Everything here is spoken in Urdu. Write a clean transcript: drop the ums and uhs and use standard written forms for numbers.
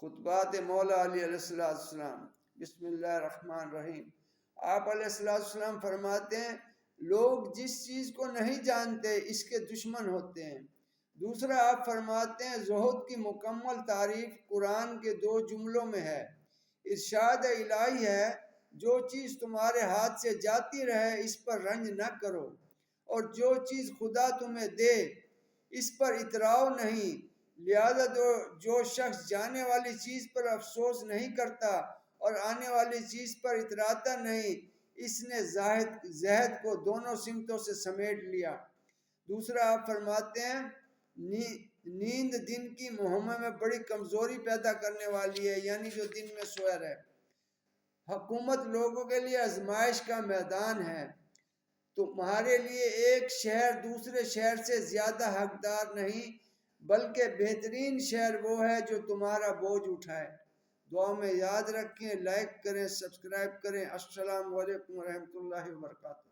خطبات مولا علی علیہ السلام۔ بسم اللہ الرحمن الرحیم۔ آپ علیہ السلام فرماتے ہیں لوگ جس چیز کو نہیں جانتے اس کے دشمن ہوتے ہیں۔ دوسرا آپ فرماتے ہیں زہد کی مکمل تعریف قرآن کے 2 جملوں میں ہے۔ ارشاد الہی ہے جو چیز تمہارے ہاتھ سے جاتی رہے اس پر رنج نہ کرو، اور جو چیز خدا تمہیں دے اس پر اتراؤ نہیں، لہذا جو شخص جانے والی چیز پر افسوس نہیں کرتا اور آنے والی چیز پر اتراتا نہیں، اس نے زہد کو دونوں سمتوں سے سمیٹ لیا۔ دوسرا آپ فرماتے ہیں نیند دن کی مہمہ میں بڑی کمزوری پیدا کرنے والی ہے، یعنی جو دن میں سویا رہے۔ حکومت لوگوں کے لیے آزمائش کا میدان ہے، تمہارے لیے ایک شہر دوسرے شہر سے زیادہ حقدار نہیں، بلکہ بہترین شہر وہ ہے جو تمہارا بوجھ اٹھائے۔ دعا میں یاد رکھیں، لائک کریں، سبسکرائب کریں۔ السلام علیکم ورحمۃ اللہ وبرکاتہ۔